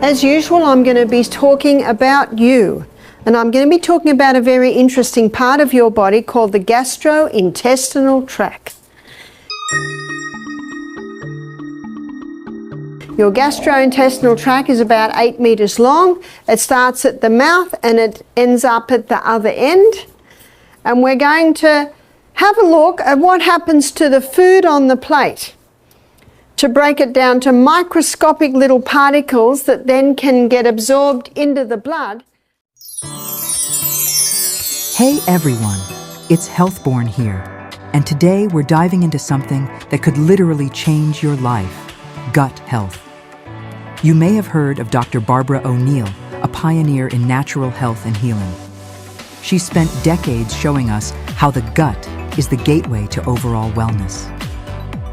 As usual, I'm going to be talking about you, and I'm going to be talking about a very interesting part of your body called the gastrointestinal tract. Your gastrointestinal tract is about 8 meters long. It starts at the mouth and it ends up at the other end. And we're going to have a look at what happens to the food on the plate, to break it down to microscopic little particles that then can get absorbed into the blood. Hey everyone, it's Healthborn here, and today we're diving into something that could literally change your life, gut health. You may have heard of Dr. Barbaraoneill, a pioneer in natural health and healing. She spent decades showing us how the gut is the gateway to overall wellness.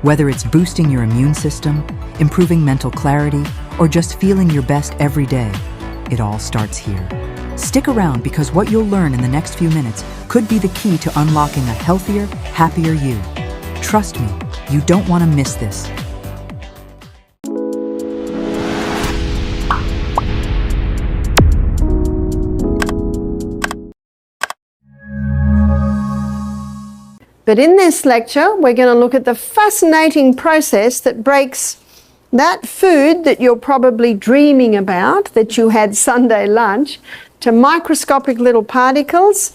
Whether it's boosting your immune system, improving mental clarity, or just feeling your best every day, it all starts here. Stick around because what you'll learn in the next few minutes could be the key to unlocking a healthier, happier you. Trust me, you don't want to miss this. But in this lecture, we're going to look at the fascinating process that breaks that food that you're probably dreaming about, that you had Sunday lunch, to microscopic little particles,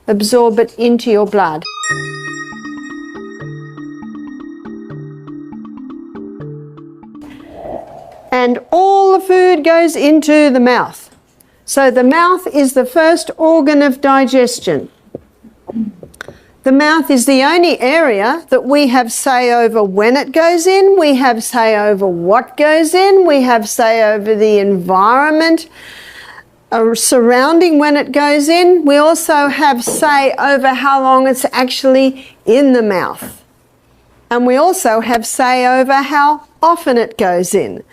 absorb it into your blood. And all the food goes into the mouth. So the mouth is the first organ of digestion. The mouth is the only area that we have say over when it goes in, we have say over what goes in, we have say over the environment surrounding when it goes in. We also have say over how long it's actually in the mouth. And we also have say over how often it goes in.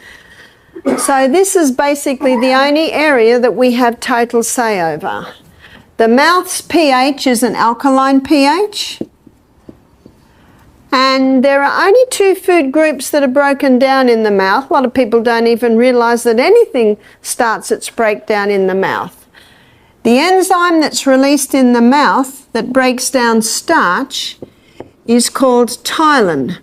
So this is basically the only area that we have total say over. The mouth's pH is an alkaline pH, and there are only 2 food groups that are broken down in the mouth. A lot of people don't even realize that anything starts its breakdown in the mouth. The enzyme that's released in the mouth that breaks down starch is called ptyalin,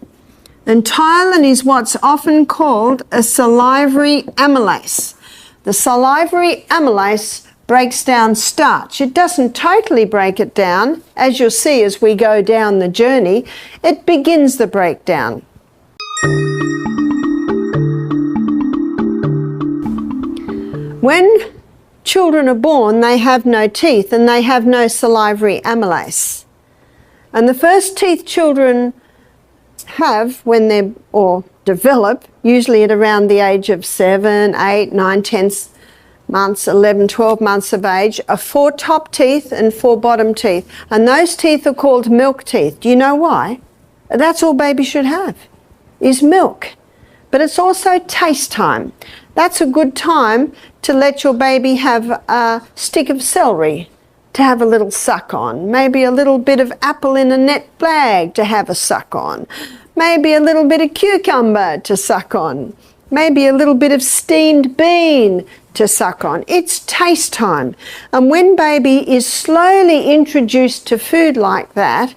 and ptyalin is what's often called a salivary amylase. The salivary amylase breaks down starch. It doesn't totally break it down, as you'll see as we go down the journey. It begins the breakdown. When children are born, they have no teeth and they have no salivary amylase. And the first teeth children have when they're, or develop, usually at around the age of 7, 8, 9, 10 months, 11, 12 months of age, are 4 top teeth and 4 bottom teeth. And those teeth are called milk teeth. Do you know why? That's all baby should have, is milk. But it's also taste time. That's a good time to let your baby have a stick of celery to have a little suck on. Maybe a little bit of apple in a net bag to have a suck on. Maybe a little bit of cucumber to suck on. Maybe a little bit of steamed bean to suck on. It's taste time. And when baby is slowly introduced to food like that,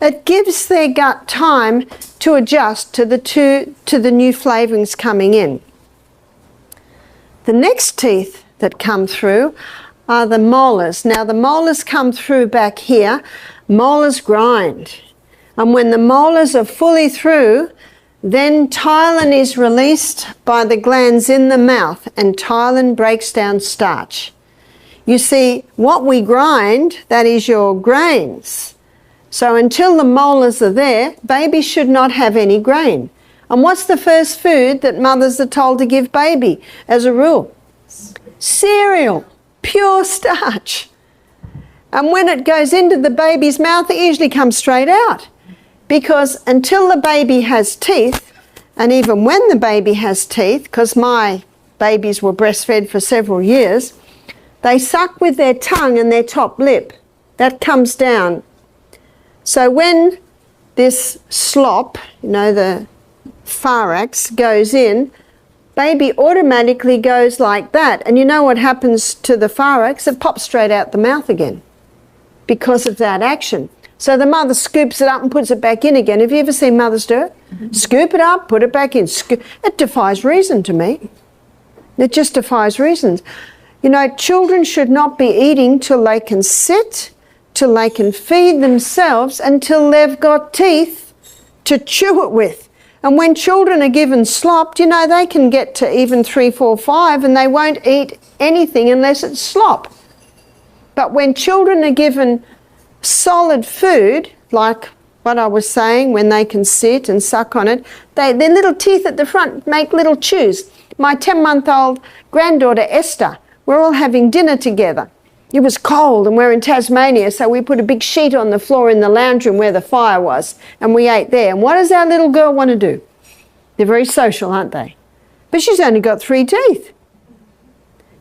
it gives their gut time to adjust to the new flavourings coming in. The next teeth that come through are the molars. Now the molars come through back here. Molars grind. And when the molars are fully through, then ptyalin is released by the glands in the mouth, and ptyalin breaks down starch. You see, what we grind, that is your grains. So until the molars are there, baby should not have any grain. And what's the first food that mothers are told to give baby as a rule? Cereal, pure starch. And when it goes into the baby's mouth, it usually comes straight out. Because until the baby has teeth, and even when the baby has teeth, because my babies were breastfed for several years, they suck with their tongue and their top lip. That comes down. So when this slop, you know, the pharynx goes in, baby automatically goes like that. And you know what happens to the pharynx? It pops straight out the mouth again because of that action. So the mother scoops it up and puts it back in again. Have you ever seen mothers do it? Scoop it up, put it back in. It defies reason to me. It just defies reasons. You know, children should not be eating till they can sit, till they can feed themselves, until they've got teeth to chew it with. And when children are given slop, you know, they can get to even 3, 4, 5 and they won't eat anything unless it's slop. But when children are given solid food, like what I was saying, when they can sit and suck on it, their little teeth at the front make little chews. My 10-month-old granddaughter Esther, we're all having dinner together. It was cold and we're in Tasmania, so we put a big sheet on the floor in the lounge room where the fire was, and we ate there. And what does our little girl want to do? They're very social, aren't they? But she's only got 3 teeth.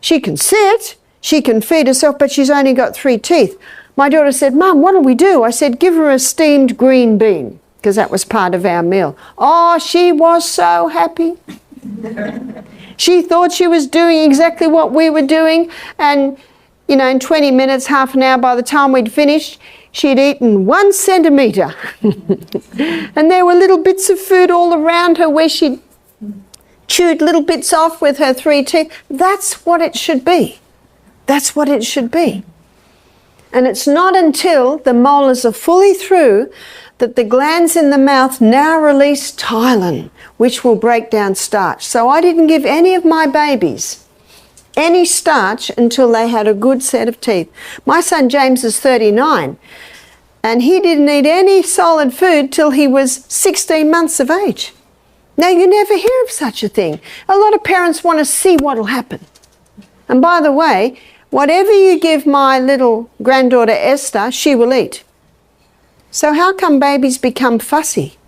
She can sit, she can feed herself, but she's only got 3 teeth. My daughter said, "Mum, what do we do?" I said, "Give her a steamed green bean," because that was part of our meal. Oh, she was so happy. She thought she was doing exactly what we were doing, and you know, in 20 minutes, half an hour, by the time we'd finished, she'd eaten 1 centimetre. And there were little bits of food all around her where she'd chewed little bits off with her 3 teeth. That's what it should be. That's what it should be. And it's not until the molars are fully through that the glands in the mouth now release ptyalin, which will break down starch. So I didn't give any of my babies any starch until they had a good set of teeth. My son James is 39, and he didn't eat any solid food till he was 16 months of age. Now, you never hear of such a thing. A lot of parents want to see what will happen. And by the way, whatever you give my little granddaughter Esther, she will eat. So how come babies become fussy?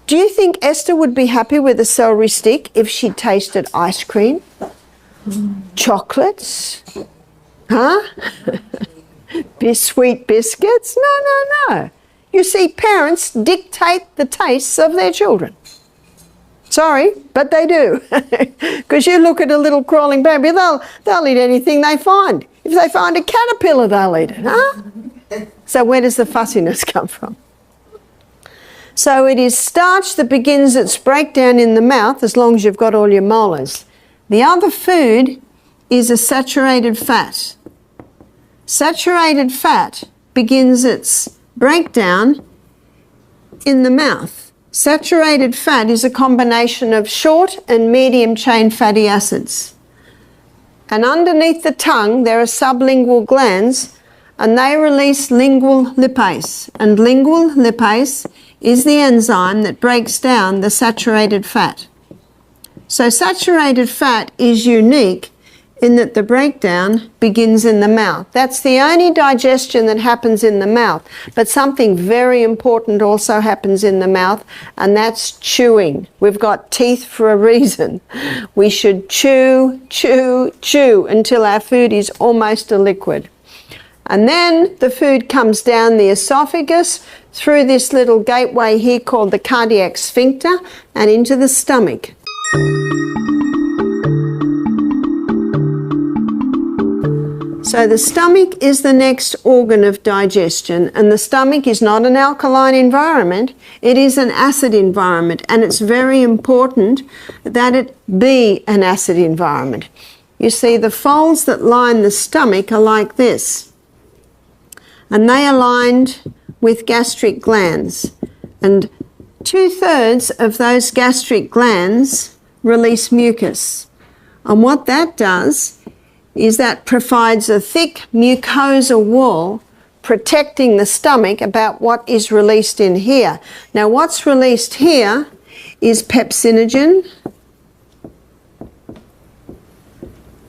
Do you think Esther would be happy with a celery stick if she tasted ice cream? Chocolates? Huh? Sweet biscuits? No. You see, parents dictate the tastes of their children. Sorry, but they do. Because you look at a little crawling baby, they'll eat anything they find. If they find a caterpillar, they'll eat it, huh? So where does the fussiness come from? So it is starch that begins its breakdown in the mouth, as long as you've got all your molars. The other food is a saturated fat. Saturated fat begins its breakdown in the mouth. Saturated fat is a combination of short and medium chain fatty acids. And underneath the tongue there are sublingual glands, and they release lingual lipase. And lingual lipase is the enzyme that breaks down the saturated fat. So saturated fat is unique in that the breakdown begins in the mouth. That's the only digestion that happens in the mouth. But something very important also happens in the mouth, and that's chewing. We've got teeth for a reason. We should chew, chew, chew until our food is almost a liquid. And then the food comes down the esophagus through this little gateway here called the cardiac sphincter and into the stomach. So the stomach is the next organ of digestion, and the stomach is not an alkaline environment, it is an acid environment, and it's very important that it be an acid environment. You see, the folds that line the stomach are like this, and they are lined with gastric glands, and 2/3 of those gastric glands release mucus. And what that does is that provides a thick mucosa wall protecting the stomach about what is released in here. Now, what's released here is pepsinogen,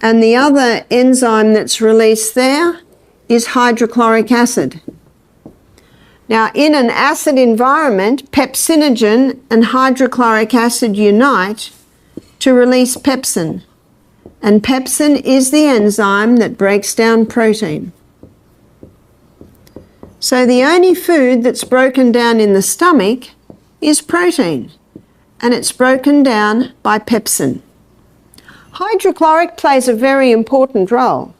and the other enzyme that's released there is hydrochloric acid. Now, in an acid environment, pepsinogen and hydrochloric acid unite to release pepsin. And pepsin is the enzyme that breaks down protein. So the only food that's broken down in the stomach is protein, and it's broken down by pepsin. Hydrochloric plays a very important role.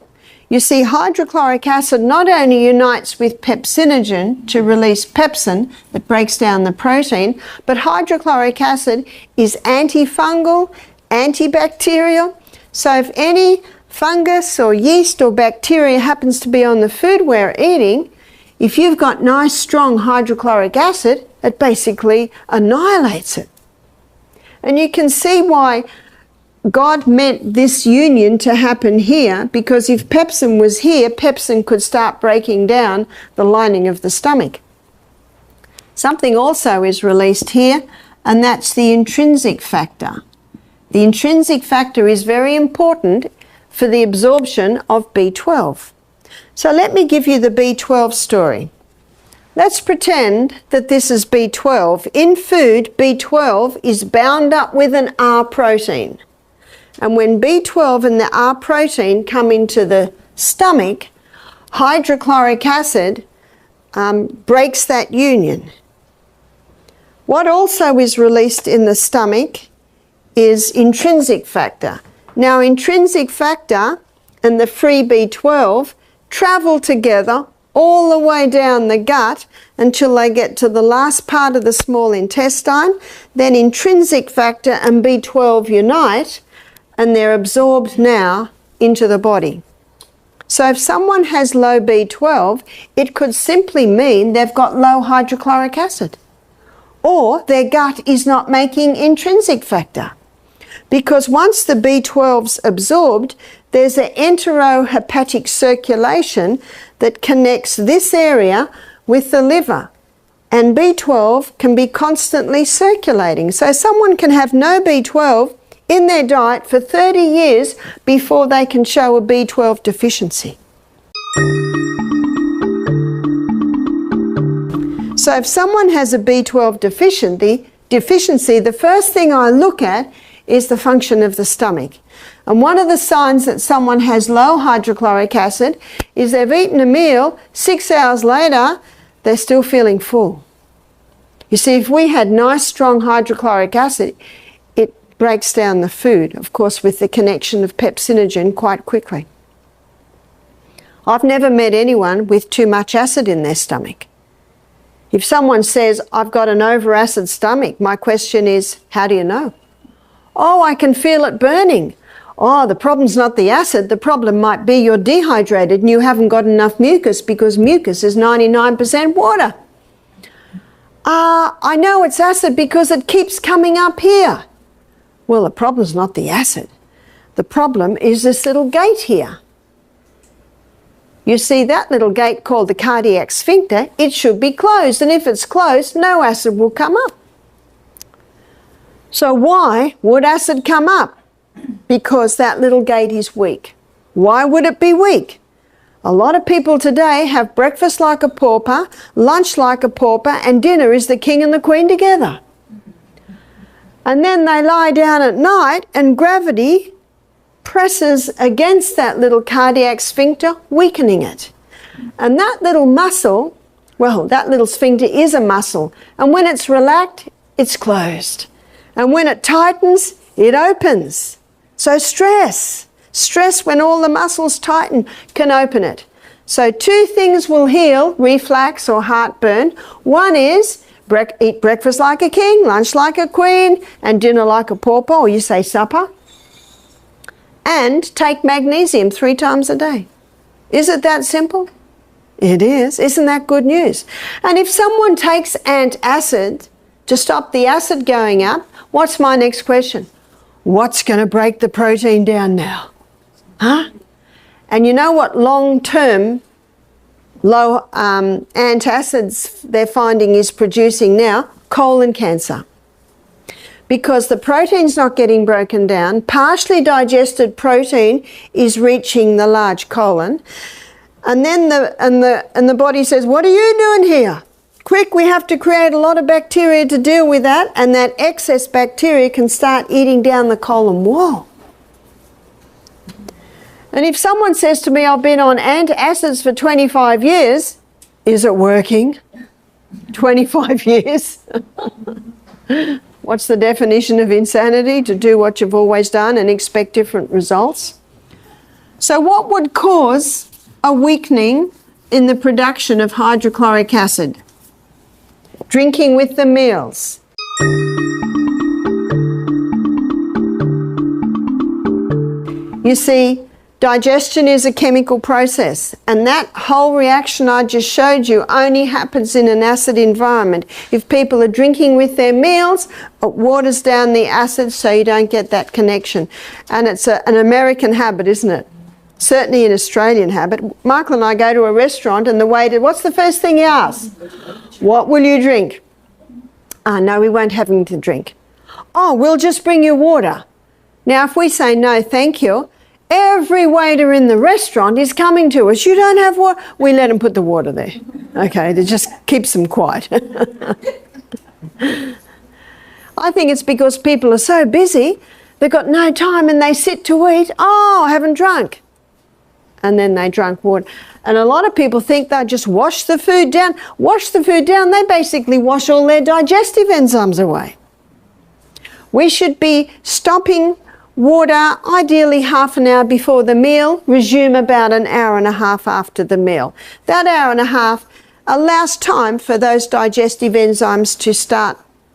You see, hydrochloric acid not only unites with pepsinogen to release pepsin that breaks down the protein, but hydrochloric acid is antifungal, antibacterial. So if any fungus or yeast or bacteria happens to be on the food we're eating, if you've got nice strong hydrochloric acid, it basically annihilates it. And you can see why God meant this union to happen here, because if pepsin was here, pepsin could start breaking down the lining of the stomach. Something also is released here, and that's the intrinsic factor. The intrinsic factor is very important for the absorption of B12. So let me give you the B12 story. Let's pretend that this is B12. In food, B12 is bound up with an R protein. And when B12 and the R protein come into the stomach, hydrochloric acid breaks that union. What also is released in the stomach is intrinsic factor. Now, intrinsic factor and the free B12 travel together all the way down the gut until they get to the last part of the small intestine. Then intrinsic factor and B12 unite, and they're absorbed now into the body. So if someone has low B12, it could simply mean they've got low hydrochloric acid, or their gut is not making intrinsic factor. Because once the B12's absorbed, there's an enterohepatic circulation that connects this area with the liver, and B12 can be constantly circulating. So someone can have no B12 in their diet for 30 years before they can show a B12 deficiency. So if someone has a B12 deficiency, the first thing I look at is the function of the stomach. And one of the signs that someone has low hydrochloric acid is they've eaten a meal, 6 hours later, they're still feeling full. You see, if we had nice strong hydrochloric acid, breaks down the food, of course, with the connection of pepsinogen quite quickly. I've never met anyone with too much acid in their stomach. If someone says, I've got an over-acid stomach, my question is, how do you know? Oh, I can feel it burning. Oh, the problem's not the acid. The problem might be you're dehydrated and you haven't got enough mucus, because mucus is 99% water. I know it's acid because it keeps coming up here. Well, the problem's not the acid. The problem is this little gate here. You see that little gate called the cardiac sphincter? It should be closed, and if it's closed, no acid will come up. So why would acid come up? Because that little gate is weak. Why would it be weak? A lot of people today have breakfast like a pauper, lunch like a pauper, and dinner is the king and the queen together. And then they lie down at night and gravity presses against that little cardiac sphincter, weakening it. And that little muscle, well, that little sphincter is a muscle. And when it's relaxed, it's closed. And when it tightens, it opens. So stress when all the muscles tighten can open it. So two things will heal reflux or heartburn. One is eat breakfast like a king, lunch like a queen, and dinner like a pauper, or you say supper. And take magnesium 3 times a day. Is it that simple? It is. Isn't that good news? And if someone takes antacid to stop the acid going up, what's my next question? What's going to break the protein down now? Huh? And you know what long-term low antacids they're finding is producing now? Colon cancer. Because the protein's not getting broken down, partially digested protein is reaching the large colon, and then the body says, what are you doing here? Quick, we have to create a lot of bacteria to deal with that, and that excess bacteria can start eating down the colon wall. And if someone says to me, I've been on antacids for 25 years, is it working? 25 years? What's the definition of insanity? To do what you've always done and expect different results. So what would cause a weakening in the production of hydrochloric acid? Drinking with the meals. You see, digestion is a chemical process, and that whole reaction I just showed you only happens in an acid environment. If people are drinking with their meals, it waters down the acid so you don't get that connection. And it's an American habit, isn't it? Certainly an Australian habit. Michael and I go to a restaurant and the waiter, what's the first thing he asks? What will you drink? No, we won't have anything to drink. Oh, we'll just bring you water. Now, if we say no, thank you, every waiter in the restaurant is coming to us. You don't have water? We let them put the water there. Okay, that just keeps them quiet. I think it's because people are so busy, they've got no time and they sit to eat. Oh, I haven't drunk. And then they drank water. And a lot of people think they'll just wash the food down. Wash the food down, they basically wash all their digestive enzymes away. We should be stopping water ideally half an hour before the meal, resume about an hour and a half after the meal. That hour and a half allows time for those digestive enzymes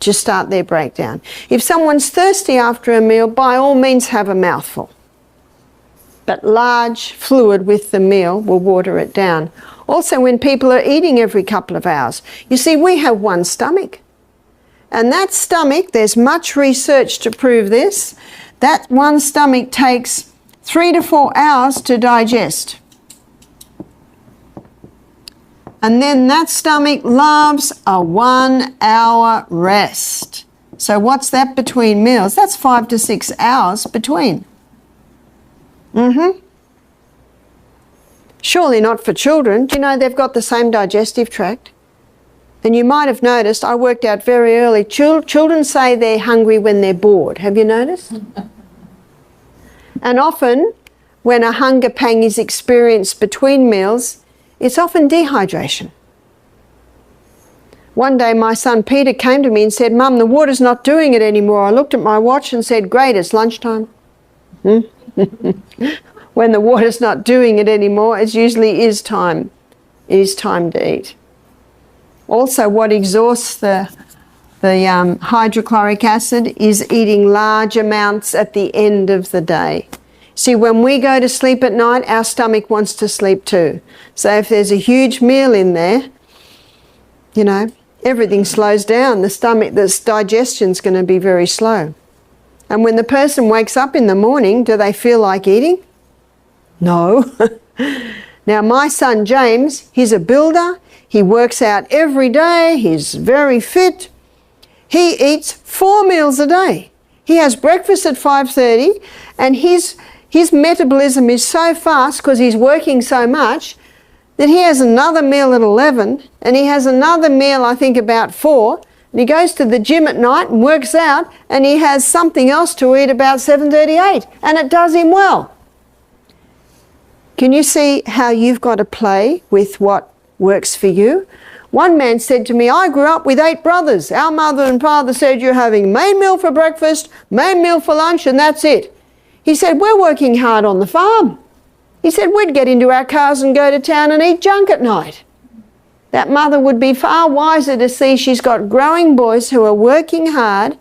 to start their breakdown. If someone's thirsty after a meal, by all means have a mouthful. But large fluid with the meal will water it down. Also, when people are eating every couple of hours, you see, we have one stomach. And that stomach, there's much research to prove this, that one stomach takes 3 to 4 hours to digest. And then that stomach loves a 1 hour rest. So what's that between meals? That's 5 to 6 hours between. Surely not for children. Do you know they've got the same digestive tract? And you might have noticed, I worked out very early, children say they're hungry when they're bored. Have you noticed? And often, when a hunger pang is experienced between meals, it's often dehydration. One day my son Peter came to me and said, Mum, the water's not doing it anymore. I looked at my watch and said, great, it's lunchtime. When the water's not doing it anymore, it usually is time. It is time to eat. Also, what exhausts the hydrochloric acid is eating large amounts at the end of the day. See, when we go to sleep at night, our stomach wants to sleep too. So if there's a huge meal in there, you know, everything slows down. The digestion's going to be very slow. And when the person wakes up in the morning, do they feel like eating? No. Now, my son James, he's a builder. He works out every day. He's very fit. He eats 4 meals a day. He has breakfast at 5:30, and his metabolism is so fast because he's working so much that he has another meal at 11, and he has another meal, I think, about 4, and he goes to the gym at night and works out, and he has something else to eat about 7:38, and it does him well. Can you see how you've got to play with what works for you? One man said to me, I grew up with 8 brothers. Our mother and father said you're having main meal for breakfast, main meal for lunch, and that's it. He said, we're working hard on the farm. He said, we'd get into our cars and go to town and eat junk at night. That mother would be far wiser to see she's got growing boys who are working hard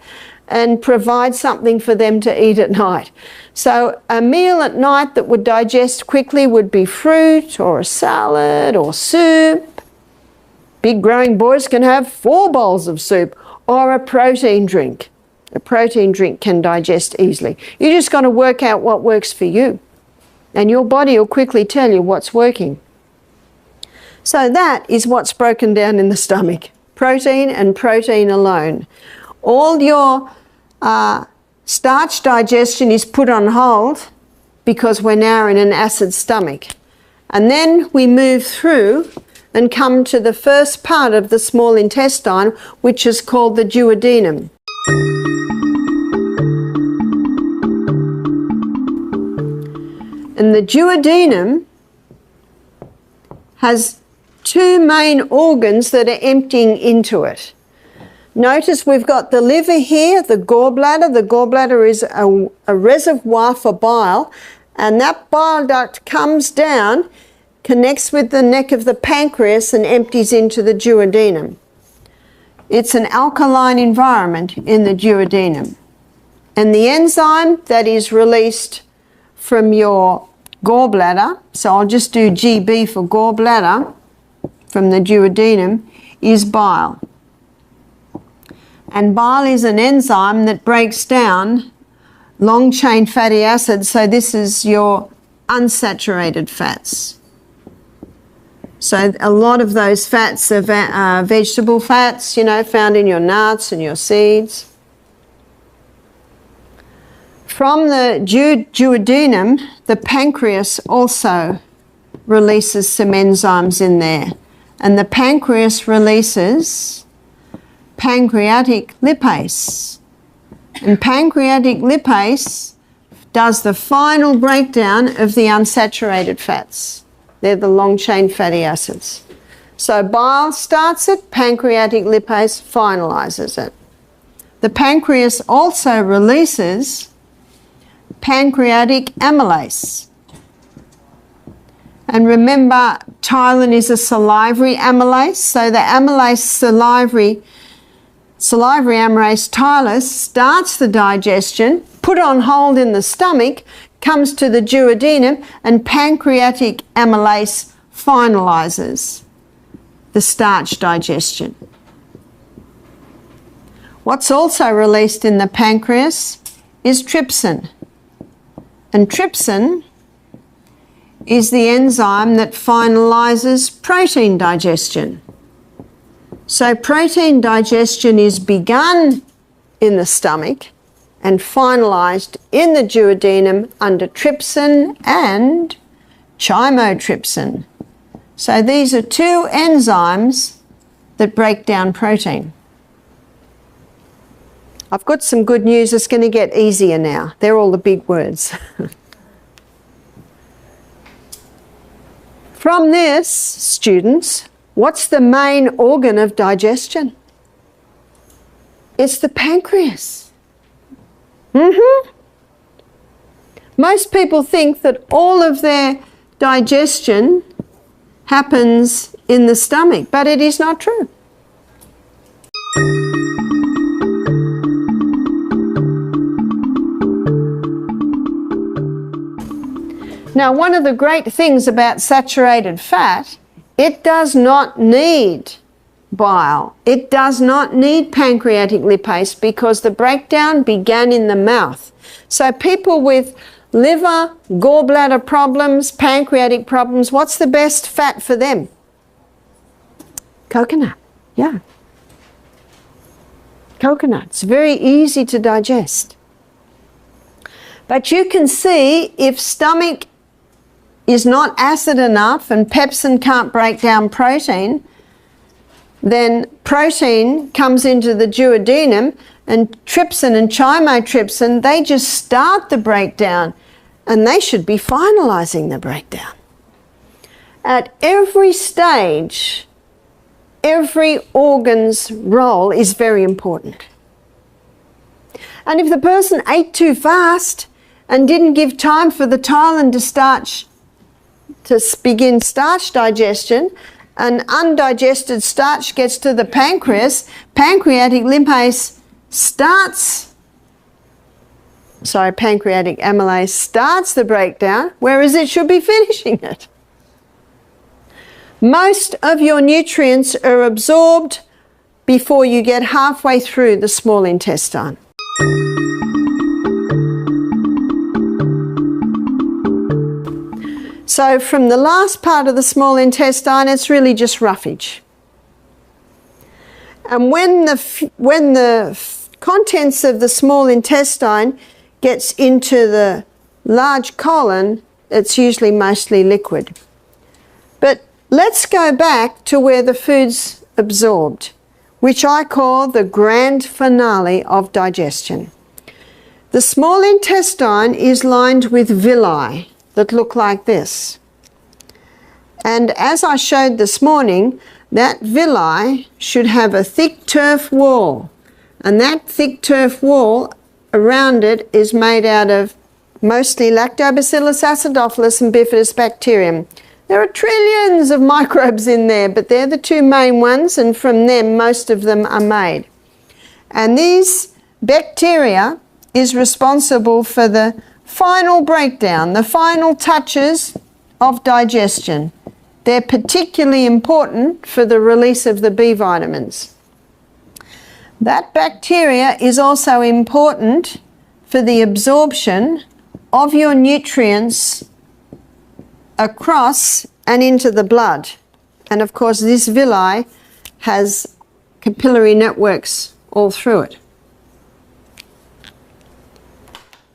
and provide something for them to eat at night. So a meal at night that would digest quickly would be fruit or a salad or soup. Big growing boys can have 4 bowls of soup, or a protein drink. A protein drink can digest easily. You just got to work out what works for you, and your body will quickly tell you what's working. So that is what's broken down in the stomach. Protein and protein alone. All your starch digestion is put on hold because we're now in an acid stomach. And then we move through and come to the first part of the small intestine, which is called the duodenum. And the duodenum has 2 main organs that are emptying into it. Notice we've got the liver here, the gallbladder. The gallbladder is a reservoir for bile, and that bile duct comes down, connects with the neck of the pancreas and empties into the duodenum. It's an alkaline environment in the duodenum. And the enzyme that is released from your gallbladder, so I'll just do GB for gallbladder, from the duodenum, is bile. And bile is an enzyme that breaks down long-chain fatty acids, so this is your unsaturated fats. So a lot of those fats are vegetable fats, you know, found in your nuts and your seeds. From the duodenum, the pancreas also releases some enzymes in there. And the pancreas releases pancreatic lipase. And pancreatic lipase does the final breakdown of the unsaturated fats. They're the long-chain fatty acids. So bile starts it, pancreatic lipase finalizes it. The pancreas also releases pancreatic amylase. And remember, ptyalin is a salivary amylase, so the amylase salivary amylase ptyalase starts the digestion, put on hold in the stomach, comes to the duodenum, and pancreatic amylase finalizes the starch digestion. What's also released in the pancreas is trypsin. And trypsin is the enzyme that finalizes protein digestion. So protein digestion is begun in the stomach and finalized in the duodenum under trypsin and chymotrypsin. So these are two enzymes that break down protein. I've got some good news. It's going to get easier now. They're all the big words. From this, students, what's the main organ of digestion? It's the pancreas. Most people think that all of their digestion happens in the stomach, but it is not true. Now, one of the great things about saturated fat, it does not need bile. It does not need pancreatic lipase because the breakdown began in the mouth. So people with liver, gallbladder problems, pancreatic problems, what's the best fat for them? Coconut, yeah. Coconut, it's very easy to digest. But you can see if stomach is not acid enough and pepsin can't break down protein, then protein comes into the duodenum and trypsin and chymotrypsin, they just start the breakdown and they should be finalizing the breakdown. At every stage, every organ's role is very important. And if the person ate too fast and didn't give time for the ptyalin to begin starch digestion, and undigested starch gets to the pancreas, pancreatic amylase starts the breakdown, whereas it should be finishing it. Most of your nutrients are absorbed before you get halfway through the small intestine. So from the last part of the small intestine, it's really just roughage. And when the contents of the small intestine gets into the large colon, it's usually mostly liquid. But let's go back to where the food's absorbed, which I call the grand finale of digestion. The small intestine is lined with villi that look like this. And as I showed this morning, that villi should have a thick turf wall, and that thick turf wall around it is made out of mostly Lactobacillus acidophilus and Bifidobacterium. There are trillions of microbes in there, but they're the two main ones, and from them most of them are made. And these bacteria is responsible for the final breakdown, the final touches of digestion. They're particularly important for the release of the B vitamins. That bacteria is also important for the absorption of your nutrients across and into the blood. And of course, this villi has capillary networks all through it.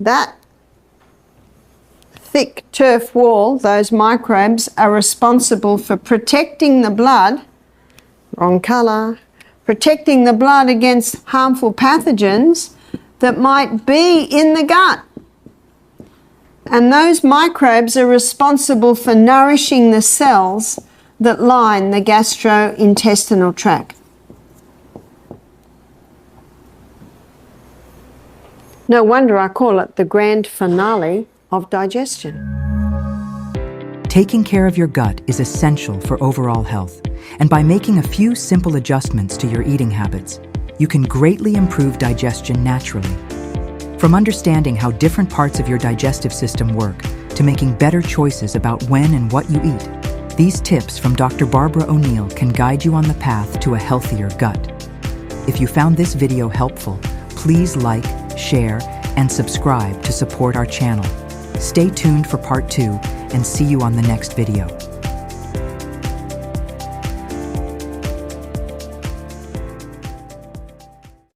That thick turf wall, those microbes, are responsible for protecting the blood, wrong colour, protecting the blood against harmful pathogens that might be in the gut. And those microbes are responsible for nourishing the cells that line the gastrointestinal tract. No wonder I call it the grand finale of digestion. Taking care of your gut is essential for overall health, and by making a few simple adjustments to your eating habits, you can greatly improve digestion naturally. From understanding how different parts of your digestive system work to making better choices about when and what you eat, these tips from Dr. Barbaraoneill can guide you on the path to a healthier gut. If you found this video helpful, please like, share, and subscribe to support our channel. Stay tuned for part 2 and see you on the next video.